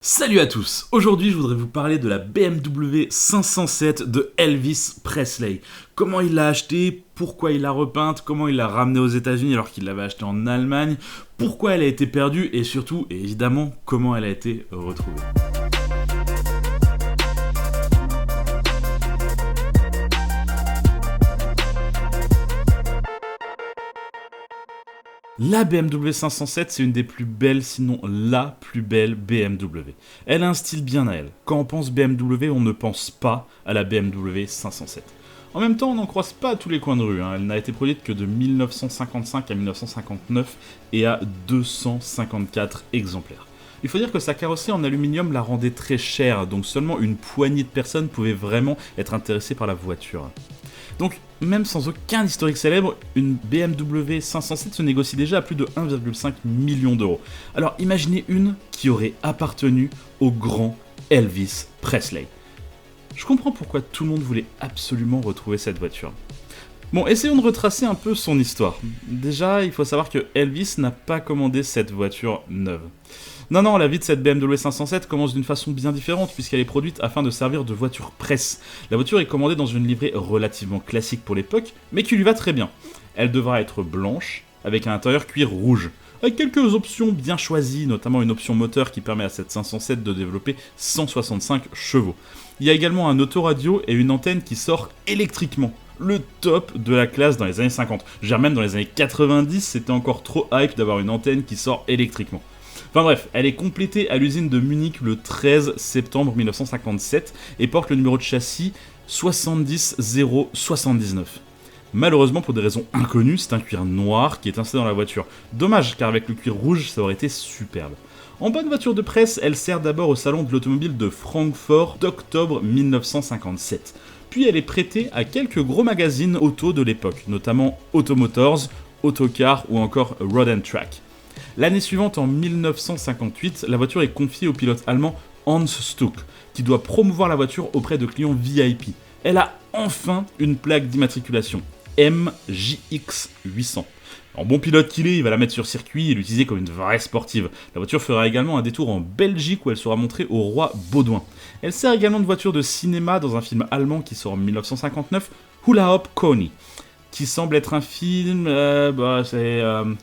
Salut à tous. Aujourd'hui je voudrais vous parler de la BMW 507 de Elvis Presley. Comment il l'a achetée, pourquoi il l'a repeinte, comment il l'a ramenée aux États-Unis alors qu'il l'avait achetée en Allemagne, pourquoi elle a été perdue et surtout, et évidemment, comment elle a été retrouvée. La BMW 507, c'est une des plus belles, sinon la plus belle BMW. Elle a un style bien à elle. Quand on pense BMW, on ne pense pas à la BMW 507. En même temps, on n'en croise pas à tous les coins de rue. Elle n'a été produite que de 1955 à 1959 et à 254 exemplaires. Il faut dire que sa carrosserie en aluminium la rendait très chère, donc seulement une poignée de personnes pouvaient vraiment être intéressées par la voiture. Donc, même sans aucun historique célèbre, une BMW 507 se négocie déjà à plus de 1,5 million d'euros. Alors imaginez une qui aurait appartenu au grand Elvis Presley. Je comprends pourquoi tout le monde voulait absolument retrouver cette voiture. Bon, essayons de retracer un peu son histoire. Déjà, il faut savoir que Elvis n'a pas commandé cette voiture neuve. Non, la vie de cette BMW 507 commence d'une façon bien différente puisqu'elle est produite afin de servir de voiture presse. La voiture est commandée dans une livrée relativement classique pour l'époque, mais qui lui va très bien. Elle devra être blanche, avec un intérieur cuir rouge, avec quelques options bien choisies, notamment une option moteur qui permet à cette 507 de développer 165 chevaux. Il y a également un autoradio et une antenne qui sort électriquement. Le top de la classe dans les années 50. Je veux dire, même dans les années 90, c'était encore trop hype d'avoir une antenne qui sort électriquement. Enfin bref, elle est complétée à l'usine de Munich le 13 septembre 1957 et porte le numéro de châssis 70079. Malheureusement, pour des raisons inconnues, c'est un cuir noir qui est installé dans la voiture. Dommage, car avec le cuir rouge, ça aurait été superbe. En bonne voiture de presse, elle sert d'abord au salon de l'automobile de Francfort d'octobre 1957. Puis elle est prêtée à quelques gros magazines auto de l'époque, notamment Automotors, Autocar ou encore Road & Track. L'année suivante, en 1958, la voiture est confiée au pilote allemand Hans Stuck, qui doit promouvoir la voiture auprès de clients VIP. Elle a enfin une plaque d'immatriculation, MJX800. En bon pilote qu'il est, il va la mettre sur circuit et l'utiliser comme une vraie sportive. La voiture fera également un détour en Belgique où elle sera montrée au roi Baudouin. Elle sert également de voiture de cinéma dans un film allemand qui sort en 1959, Hula Hop Coney, qui semble être un film... c'est un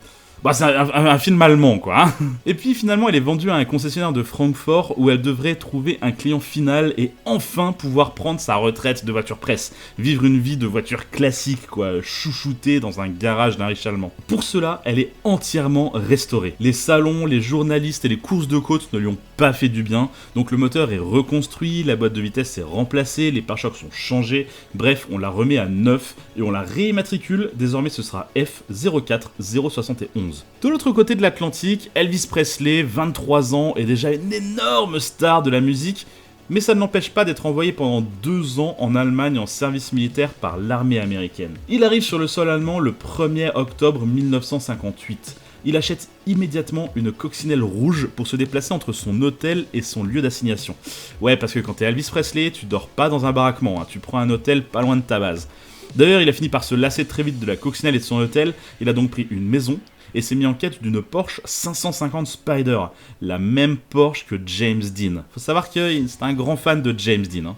film allemand, quoi. Hein. Et puis finalement, elle est vendue à un concessionnaire de Francfort où elle devrait trouver un client final et enfin pouvoir prendre sa retraite de voiture presse. Vivre une vie de voiture classique, quoi, chouchoutée dans un garage d'un riche allemand. Pour cela, elle est entièrement restaurée. Les salons, les journalistes et les courses de côte ne lui ont pas fait du bien, donc le moteur est reconstruit, la boîte de vitesse est remplacée, les pare-chocs sont changés, bref, on la remet à neuf et on la réimmatricule, désormais ce sera F04071. De l'autre côté de l'Atlantique, Elvis Presley, 23 ans, est déjà une énorme star de la musique, mais ça ne l'empêche pas d'être envoyé pendant 2 ans en Allemagne en service militaire par l'armée américaine. Il arrive sur le sol allemand le 1er octobre 1958. Il achète immédiatement une coccinelle rouge pour se déplacer entre son hôtel et son lieu d'assignation. Ouais, parce que quand t'es Elvis Presley, tu dors pas dans un baraquement, tu prends un hôtel pas loin de ta base. D'ailleurs, il a fini par se lasser très vite de la coccinelle et de son hôtel, il a donc pris une maison et s'est mis en quête d'une Porsche 550 Spider, la même Porsche que James Dean. Faut savoir que c'est un grand fan de James Dean.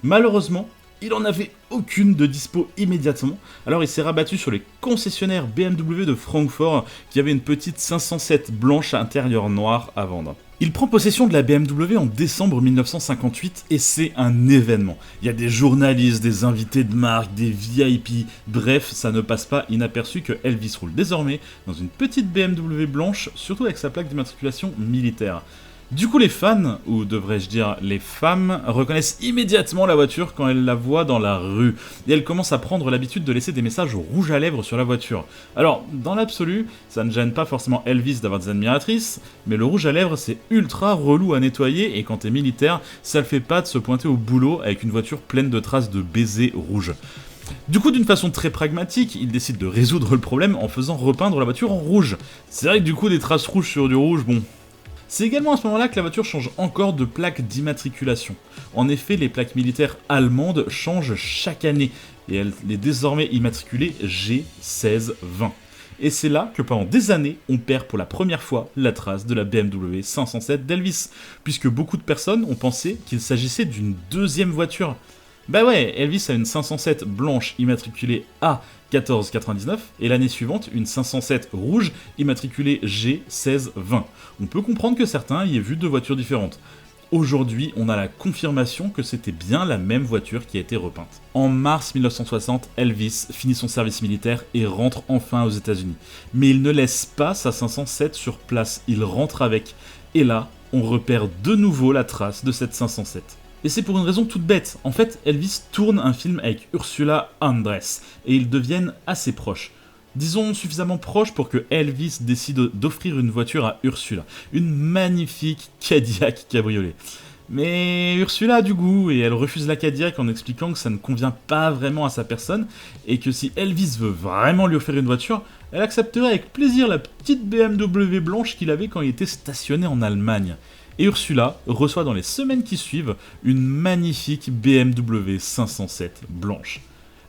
Malheureusement, il en avait aucune de dispo immédiatement, alors il s'est rabattu sur les concessionnaires BMW de Francfort qui avaient une petite 507 blanche à intérieur noir à vendre. Il prend possession de la BMW en décembre 1958 et c'est un événement. Il y a des journalistes, des invités de marque, des VIP, bref, ça ne passe pas inaperçu que Elvis roule désormais dans une petite BMW blanche, surtout avec sa plaque d'immatriculation militaire. Du coup, les fans, ou devrais-je dire les femmes, reconnaissent immédiatement la voiture quand elles la voient dans la rue, et elles commencent à prendre l'habitude de laisser des messages rouge à lèvres sur la voiture. Alors, dans l'absolu, ça ne gêne pas forcément Elvis d'avoir des admiratrices, mais le rouge à lèvres c'est ultra relou à nettoyer, et quand t'es militaire, ça le fait pas de se pointer au boulot avec une voiture pleine de traces de baisers rouges. Du coup, d'une façon très pragmatique, il décide de résoudre le problème en faisant repeindre la voiture en rouge. C'est vrai que du coup, des traces rouges sur du rouge, bon... C'est également à ce moment-là que la voiture change encore de plaque d'immatriculation. En effet, les plaques militaires allemandes changent chaque année, et elle est désormais immatriculée G1620. Et c'est là que pendant des années, on perd pour la première fois la trace de la BMW 507 d'Elvis, puisque beaucoup de personnes ont pensé qu'il s'agissait d'une deuxième voiture. Bah ouais, Elvis a une 507 blanche immatriculée A1499 et l'année suivante une 507 rouge immatriculée G1620. On peut comprendre que certains y aient vu deux voitures différentes. Aujourd'hui, on a la confirmation que c'était bien la même voiture qui a été repeinte. En mars 1960, Elvis finit son service militaire et rentre enfin aux États-Unis. Mais il ne laisse pas sa 507 sur place, il rentre avec. Et là, on repère de nouveau la trace de cette 507. Et c'est pour une raison toute bête. En fait, Elvis tourne un film avec Ursula Andress et ils deviennent assez proches. Disons suffisamment proches pour que Elvis décide d'offrir une voiture à Ursula. Une magnifique Cadillac cabriolet. Mais Ursula a du goût et elle refuse la Cadillac en expliquant que ça ne convient pas vraiment à sa personne et que si Elvis veut vraiment lui offrir une voiture, elle accepterait avec plaisir la petite BMW blanche qu'il avait quand il était stationné en Allemagne. Et Ursula reçoit dans les semaines qui suivent une magnifique BMW 507 blanche.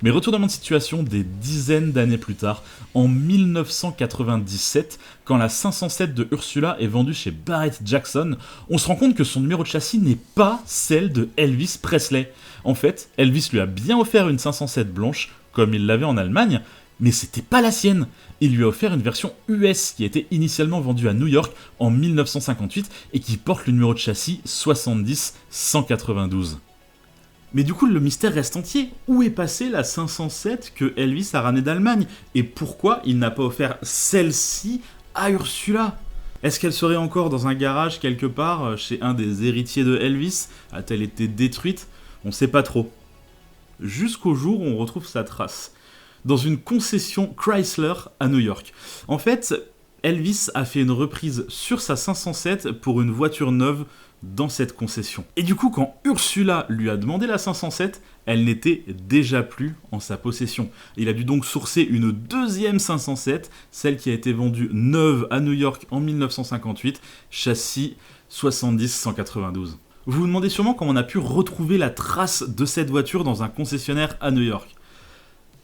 Mais retournement de situation des dizaines d'années plus tard, en 1997, quand la 507 de Ursula est vendue chez Barrett Jackson, on se rend compte que son numéro de châssis n'est pas celle de Elvis Presley. En fait, Elvis lui a bien offert une 507 blanche, comme il l'avait en Allemagne, mais c'était pas la sienne. Il lui a offert une version US qui a été initialement vendue à New York en 1958 et qui porte le numéro de châssis 70192. Mais du coup, le mystère reste entier. Où est passée la 507 que Elvis a ramenée d'Allemagne? Et pourquoi il n'a pas offert celle-ci à Ursula? Est-ce qu'elle serait encore dans un garage quelque part, chez un des héritiers de Elvis? A-t-elle été détruite? On sait pas trop. Jusqu'au jour où on retrouve sa trace. Dans une concession Chrysler à New York. En fait, Elvis a fait une reprise sur sa 507 pour une voiture neuve dans cette concession. Et du coup, quand Ursula lui a demandé la 507, elle n'était déjà plus en sa possession. Il a dû donc sourcer une deuxième 507, celle qui a été vendue neuve à New York en 1958, châssis 70192. Vous vous demandez sûrement comment on a pu retrouver la trace de cette voiture dans un concessionnaire à New York.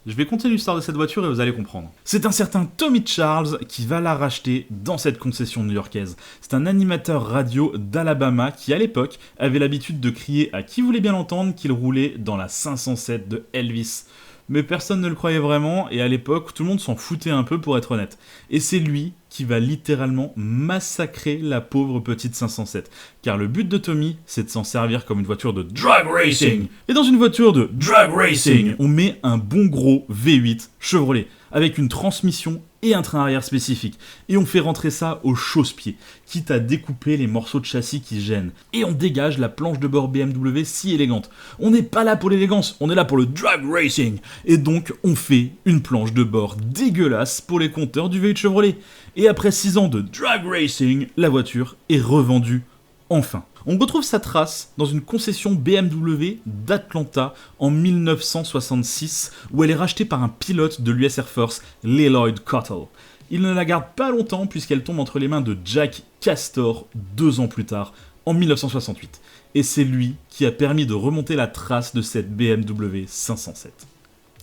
Je vais continuer l'histoire de cette voiture et vous allez comprendre. C'est un certain Tommy Charles qui va la racheter dans cette concession new-yorkaise. C'est un animateur radio d'Alabama qui, à l'époque, avait l'habitude de crier à qui voulait bien l'entendre qu'il roulait dans la 507 de Elvis. Mais personne ne le croyait vraiment et à l'époque, tout le monde s'en foutait un peu pour être honnête. Et c'est lui qui va littéralement massacrer la pauvre petite 507. Car le but de Tommy, c'est de s'en servir comme une voiture de drag racing. Et dans une voiture de drag racing, on met un bon gros V8 Chevrolet avec une transmission et un train arrière spécifique. Et on fait rentrer ça au chausse-pied, quitte à découper les morceaux de châssis qui gênent. Et on dégage la planche de bord BMW si élégante. On n'est pas là pour l'élégance, on est là pour le drag racing. Et donc on fait une planche de bord dégueulasse pour les compteurs du V8 Chevrolet. Et après 6 ans de drag racing, la voiture est revendue enfin. On retrouve sa trace dans une concession BMW d'Atlanta en 1966 où elle est rachetée par un pilote de l'US Air Force, Lloyd Cottle. Il ne la garde pas longtemps puisqu'elle tombe entre les mains de Jack Castor 2 ans plus tard, en 1968. Et c'est lui qui a permis de remonter la trace de cette BMW 507.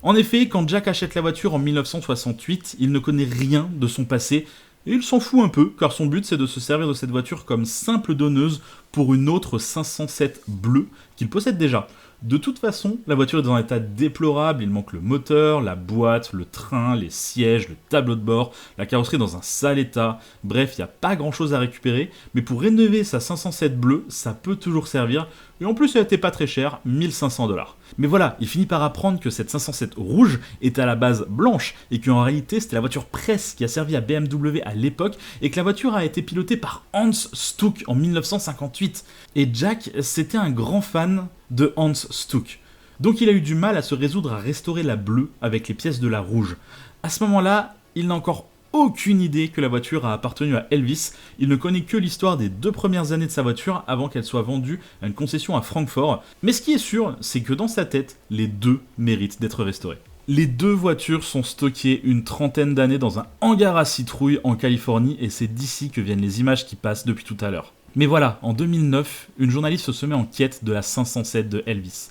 En effet, quand Jack achète la voiture en 1968, il ne connaît rien de son passé. Et il s'en fout un peu, car son but c'est de se servir de cette voiture comme simple donneuse pour une autre 507 bleue qu'il possède déjà. De toute façon, la voiture est dans un état déplorable, il manque le moteur, la boîte, le train, les sièges, le tableau de bord, la carrosserie est dans un sale état, bref, il n'y a pas grand chose à récupérer, mais pour rénover sa 507 bleue, ça peut toujours servir, et en plus elle n'était pas très chère, 1500$. Mais voilà, il finit par apprendre que cette 507 rouge est à la base blanche, et qu'en réalité c'était la voiture presse qui a servi à BMW à l'époque, et que la voiture a été pilotée par Hans Stuck en 1958. Et Jack, c'était un grand fan de Hans Stuck. Donc il a eu du mal à se résoudre à restaurer la bleue avec les pièces de la rouge. À ce moment-là, il n'a encore aucune idée que la voiture a appartenu à Elvis. Il ne connaît que l'histoire des 2 premières années de sa voiture avant qu'elle soit vendue à une concession à Francfort. Mais ce qui est sûr, c'est que dans sa tête, les deux méritent d'être restaurés. Les 2 voitures sont stockées une 30aine d'années dans un hangar à citrouille en Californie et c'est d'ici que viennent les images qui passent depuis tout à l'heure. Mais voilà, en 2009, une journaliste se met en quête de la 507 de Elvis.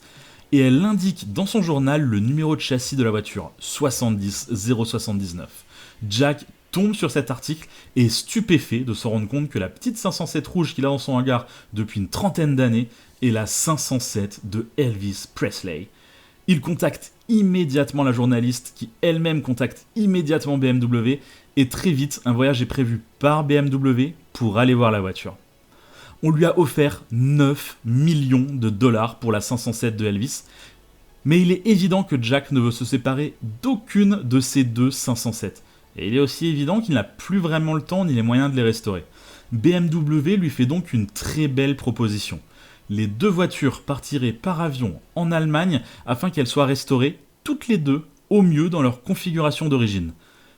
Et elle indique dans son journal le numéro de châssis de la voiture, 70079. Jack tombe sur cet article et est stupéfait de se rendre compte que la petite 507 rouge qu'il a dans son hangar depuis une trentaine d'années est la 507 de Elvis Presley. Il contacte immédiatement la journaliste qui elle-même contacte immédiatement BMW et très vite un voyage est prévu par BMW pour aller voir la voiture. On lui a offert 9 millions de dollars pour la 507 de Elvis, mais il est évident que Jack ne veut se séparer d'aucune de ces deux 507. Et il est aussi évident qu'il n'a plus vraiment le temps ni les moyens de les restaurer. BMW lui fait donc une très belle proposition. Les deux voitures partiraient par avion en Allemagne afin qu'elles soient restaurées toutes les deux au mieux dans leur configuration d'origine.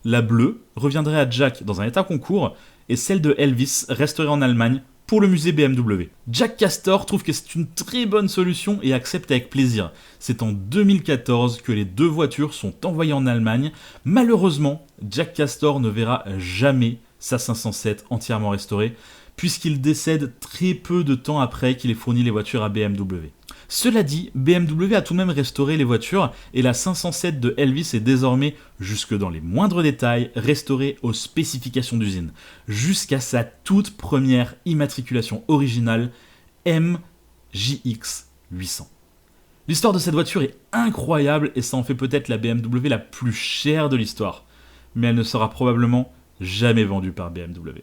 La bleue reviendrait à Jack dans un état concours et celle de Elvis resterait en Allemagne pour le musée BMW. Jack Castor trouve que c'est une très bonne solution et accepte avec plaisir. C'est en 2014 que les deux voitures sont envoyées en Allemagne. Malheureusement, Jack Castor ne verra jamais sa 507 entièrement restaurée, puisqu'il décède très peu de temps après qu'il ait fourni les voitures à BMW. Cela dit, BMW a tout de même restauré les voitures et la 507 de Elvis est désormais, jusque dans les moindres détails, restaurée aux spécifications d'usine, jusqu'à sa toute première immatriculation originale MJX 800. L'histoire de cette voiture est incroyable et ça en fait peut-être la BMW la plus chère de l'histoire, mais elle ne sera probablement jamais vendue par BMW.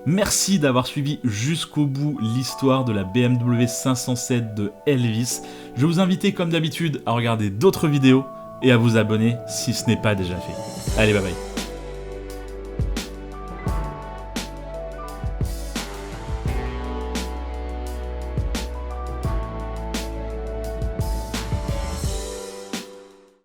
Merci d'avoir suivi jusqu'au bout l'histoire de la BMW 507 de Elvis. Je vais vous inviter comme d'habitude à regarder d'autres vidéos et à vous abonner si ce n'est pas déjà fait. Allez, bye bye.